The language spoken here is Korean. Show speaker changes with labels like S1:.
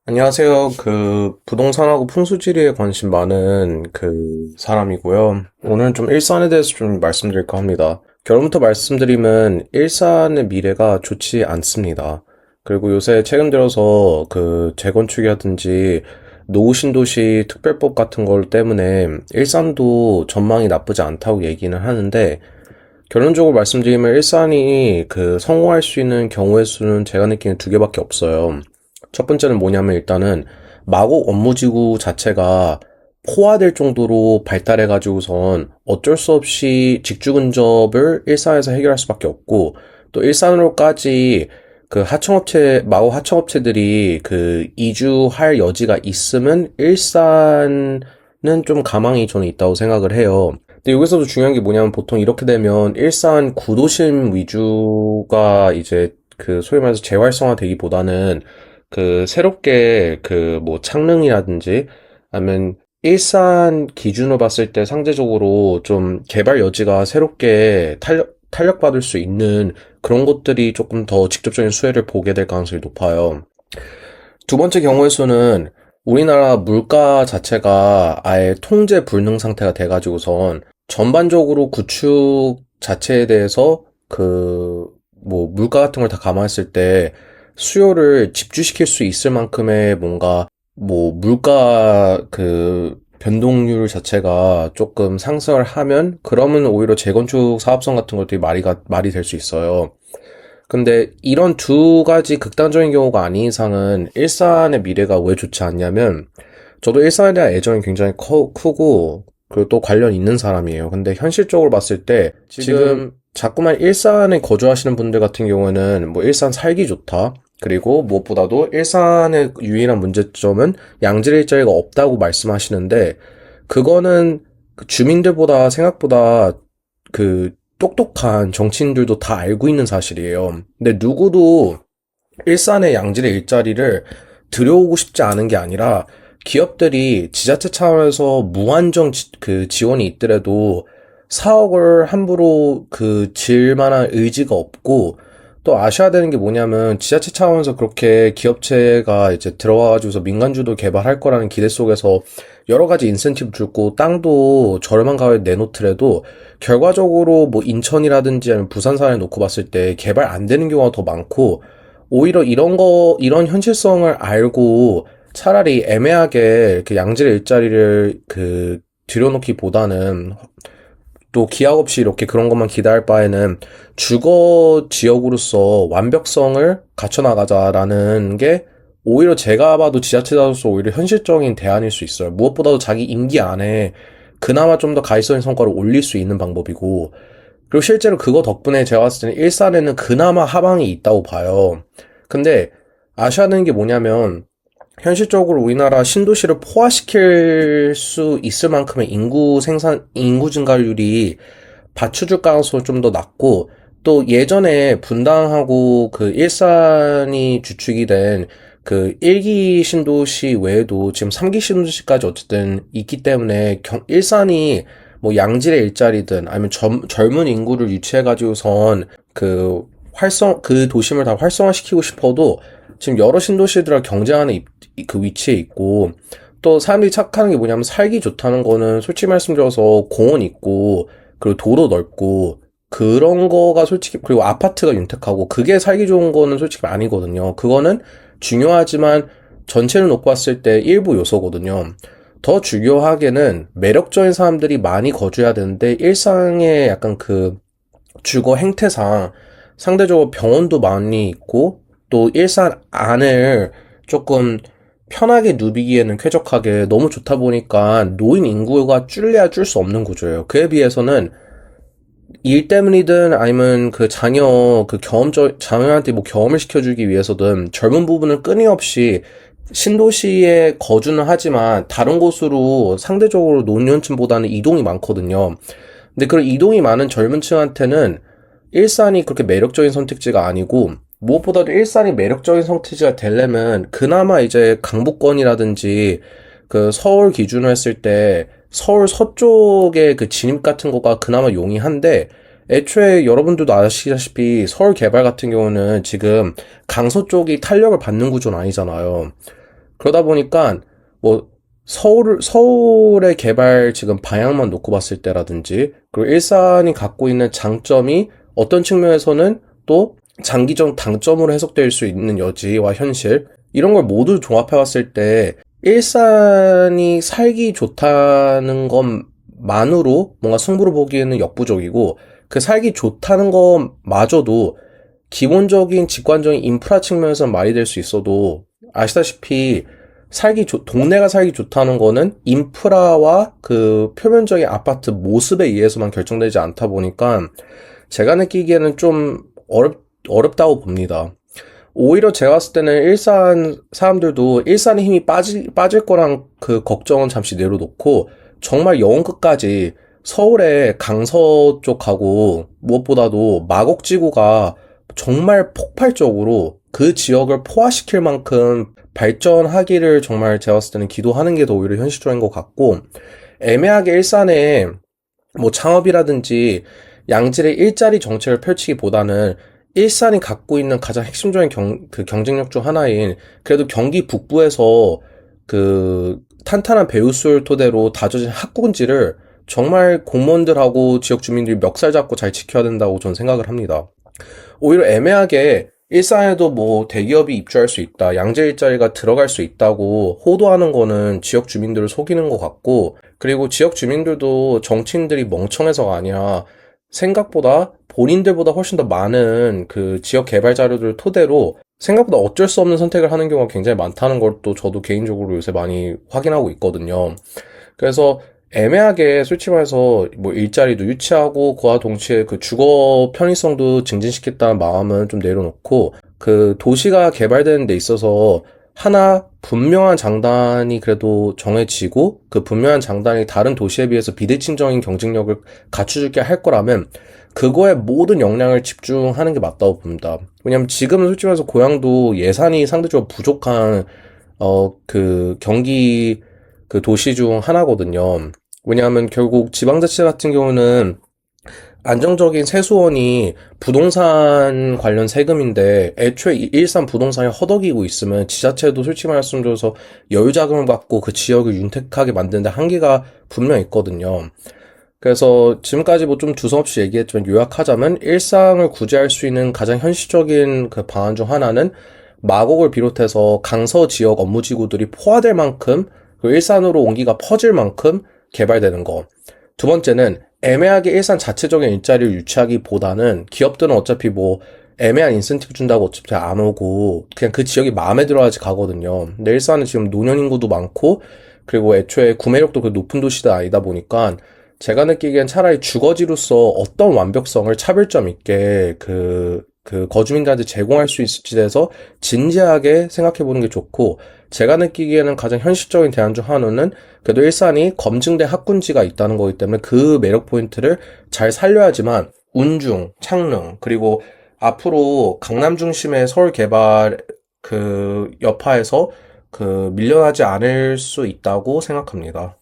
S1: 안녕하세요. 부동산하고 풍수지리에 관심 많은 사람이고요. 오늘은 좀 일산에 대해서 좀 말씀드릴까 합니다. 결론부터 말씀드리면 일산의 미래가 좋지 않습니다. 그리고 요새 최근 들어서 재건축이라든지 노후신도시 특별법 같은 걸 때문에 일산도 전망이 나쁘지 않다고 얘기는 하는데, 결론적으로 말씀드리면 일산이 성공할 수 있는 경우의 수는 제가 느끼는 두 개밖에 없어요. 첫 번째는 뭐냐면 일단은 마곡 업무지구 자체가 포화될 정도로 발달해가지고선 어쩔 수 없이 직주 근접을 일산에서 해결할 수밖에 없고, 또 일산으로까지 마곡 하청업체들이 이주할 여지가 있으면 일산은 좀 가망이 저는 있다고 생각을 해요. 근데 여기서도 중요한 게 뭐냐면 보통 이렇게 되면 일산 구도심 위주가 이제 소위 말해서 재활성화 되기보다는 새롭게 뭐 창릉이라든지 아니면 일산 기준으로 봤을 때 상대적으로 좀 개발 여지가 새롭게 탄력받을 수 있는 그런 것들이 조금 더 직접적인 수혜를 보게 될 가능성이 높아요. 두 번째 경우의 수는 우리나라 물가 자체가 아예 통제 불능 상태가 돼가지고선 전반적으로 구축 자체에 대해서 뭐 물가 같은 걸 다 감안했을 때 수요를 집중시킬 수 있을 만큼의 뭔가 뭐 물가 변동률 자체가 조금 상승을 하면 그러면 오히려 재건축 사업성 같은 것들이 말이 될 수 있어요. 근데 이런 두 가지 극단적인 경우가 아닌 이상은 일산의 미래가 왜 좋지 않냐면, 저도 일산에 대한 애정이 굉장히 크고 그리고 또 관련 있는 사람이에요. 근데 현실적으로 봤을 때 지금 자꾸만 일산에 거주하시는 분들 같은 경우는 뭐 일산 살기 좋다, 그리고 무엇보다도 일산의 유일한 문제점은 양질 일자리가 없다고 말씀하시는데, 그거는 주민들보다 생각보다 똑똑한 정치인들도 다 알고 있는 사실이에요. 근데 누구도 일산의 양질의 일자리를 들여오고 싶지 않은 게 아니라, 기업들이 지자체 차원에서 무한정 지원이 있더라도 4억을 함부로 질 만한 의지가 없고, 또 아셔야 되는 게 뭐냐면 지자체 차원에서 그렇게 기업체가 이제 들어와가지고서 민간주도 개발할 거라는 기대 속에서 여러 가지 인센티브 주고 땅도 저렴한 가격에 내놓더라도 결과적으로 뭐 인천이라든지 아니면 부산 사례 놓고 봤을 때 개발 안 되는 경우가 더 많고, 오히려 이런 현실성을 알고 차라리 애매하게 양질의 일자리를 들여놓기보다는, 또 기약 없이 이렇게 그런 것만 기대할 바에는 주거 지역으로서 완벽성을 갖춰나가자라는 게 오히려 제가 봐도 지자체자로서 오히려 현실적인 대안일 수 있어요. 무엇보다도 자기 임기 안에 그나마 좀 더 가시적인 성과를 올릴 수 있는 방법이고, 그리고 실제로 그거 덕분에 제가 봤을 때는 일산에는 그나마 하방이 있다고 봐요. 근데 아셔야 하는 게 뭐냐면, 현실적으로 우리나라 신도시를 포화시킬 수 있을 만큼의 인구 증가율이 받쳐줄 가능성이 좀 더 낮고, 또 예전에 분당하고 일산이 주축이 된 1기 신도시 외에도 지금 3기 신도시까지 어쨌든 있기 때문에 일산이 뭐 양질의 일자리든 아니면 젊은 인구를 유치해가지고선 도심을 다 활성화시키고 싶어도 지금 여러 신도시들과 경쟁하는 위치에 있고, 또 사람들이 착각하는 게 뭐냐면 살기 좋다는 거는 솔직히 말씀드려서 공원 있고 그리고 도로 넓고 그런 거가 솔직히, 그리고 아파트가 윤택하고 그게 살기 좋은 거는 솔직히 아니거든요. 그거는 중요하지만 전체를 놓고 봤을 때 일부 요소거든요. 더 중요하게는 매력적인 사람들이 많이 거주해야 되는데, 일상의 약간 주거 행태상 상대적으로 병원도 많이 있고, 또 일산 안을 조금 편하게 누비기에는 쾌적하게 너무 좋다 보니까 노인 인구가 줄래야 줄 수 없는 구조예요. 그에 비해서는 일 때문이든 아니면 자녀한테 뭐 경험을 시켜주기 위해서든 젊은 부분은 끊임없이 신도시에 거주는 하지만 다른 곳으로 상대적으로 노년층보다는 이동이 많거든요. 근데 그런 이동이 많은 젊은 층한테는 일산이 그렇게 매력적인 선택지가 아니고, 무엇보다도 일산이 매력적인 선택지가 되려면 그나마 이제 강북권이라든지 서울 기준으로 했을 때 서울 서쪽의 진입 같은 거가 그나마 용이한데, 애초에 여러분들도 아시다시피 서울 개발 같은 경우는 지금 강서 쪽이 탄력을 받는 구조는 아니잖아요. 그러다 보니까 뭐 서울의 개발 지금 방향만 놓고 봤을 때라든지, 그리고 일산이 갖고 있는 장점이 어떤 측면에서는 또 장기적 단점으로 해석될 수 있는 여지와 현실, 이런 걸 모두 종합해 봤을 때 일산이 살기 좋다는 것만으로 뭔가 승부를 보기에는 역부족이고, 그 살기 좋다는 것마저도 기본적인 직관적인 인프라 측면에서 말이 될 수 있어도, 아시다시피 동네가 살기 좋다는 거는 인프라와 그 표면적인 아파트 모습에 의해서만 결정되지 않다 보니까 제가 느끼기에는 좀 어렵다고 봅니다. 오히려 제가 봤을 때는 일산 사람들도 일산의 힘이 빠질 거란 그 걱정은 잠시 내려놓고, 정말 영혼 끝까지 서울의 강서 쪽하고 무엇보다도 마곡지구가 정말 폭발적으로 그 지역을 포화시킬 만큼 발전하기를 정말 제가 봤을 때는 기도하는 게 더 오히려 현실적인 것 같고, 애매하게 일산에 뭐 창업이라든지 양질의 일자리 정책을 펼치기보다는 일산이 갖고 있는 가장 핵심적인 그 경쟁력 중 하나인, 그래도 경기 북부에서 그 탄탄한 배우수를 토대로 다져진 학군지를 정말 공무원들하고 지역 주민들이 멱살 잡고 잘 지켜야 된다고 저는 생각을 합니다. 오히려 애매하게 일산에도 뭐 대기업이 입주할 수 있다, 양재 일자리가 들어갈 수 있다고 호도하는 거는 지역 주민들을 속이는 것 같고, 그리고 지역 주민들도 정치인들이 멍청해서가 아니라 생각보다 본인들보다 훨씬 더 많은 그 지역 개발 자료들을 토대로 생각보다 어쩔 수 없는 선택을 하는 경우가 굉장히 많다는 걸 또 저도 개인적으로 요새 많이 확인하고 있거든요. 그래서 애매하게 솔직히 말해서 뭐 일자리도 유치하고 그와 동시에 그 주거 편의성도 증진시켰다는 마음은 좀 내려놓고, 그 도시가 개발되는 데 있어서 하나 분명한 장단이 그래도 정해지고, 그 분명한 장단이 다른 도시에 비해서 비대칭적인 경쟁력을 갖춰주게 할 거라면 그거에 모든 역량을 집중하는 게 맞다고 봅니다. 왜냐면 지금은 솔직히 말해서 고양도 예산이 상대적으로 부족한 그 경기 그 도시 중 하나거든요. 왜냐하면 결국 지방자치 같은 경우는 안정적인 세수원이 부동산 관련 세금인데, 애초에 일산 부동산이 허덕이고 있으면 지자체도 솔직히 말씀드려서 여유자금을 받고 그 지역을 윤택하게 만드는데 한계가 분명 있거든요. 그래서 지금까지 뭐 좀 두서없이 얘기했지만 요약하자면, 일상을 구제할 수 있는 가장 현실적인 그 방안 중 하나는 마곡을 비롯해서 강서 지역 업무지구들이 포화될 만큼, 그리고 일산으로 온기가 퍼질 만큼 개발되는 거. 두 번째는 애매하게 일산 자체적인 일자리를 유치하기보다는, 기업들은 어차피 뭐 애매한 인센티브 준다고 어차피 안 오고 그냥 그 지역이 마음에 들어야지 가거든요. 근데 일산은 지금 노년 인구도 많고, 그리고 애초에 구매력도 그 높은 도시도 아니다 보니까 제가 느끼기엔 차라리 주거지로서 어떤 완벽성을 차별점 있게 그 거주민들한테 제공할 수 있을지 대해서 진지하게 생각해 보는 게 좋고, 제가 느끼기에는 가장 현실적인 대안 중 하나는 그래도 일산이 검증된 학군지가 있다는 거기 때문에 그 매력 포인트를 잘 살려야지만 운중, 창릉, 그리고 앞으로 강남 중심의 서울 개발 그 여파에서 그 밀려나지 않을 수 있다고 생각합니다.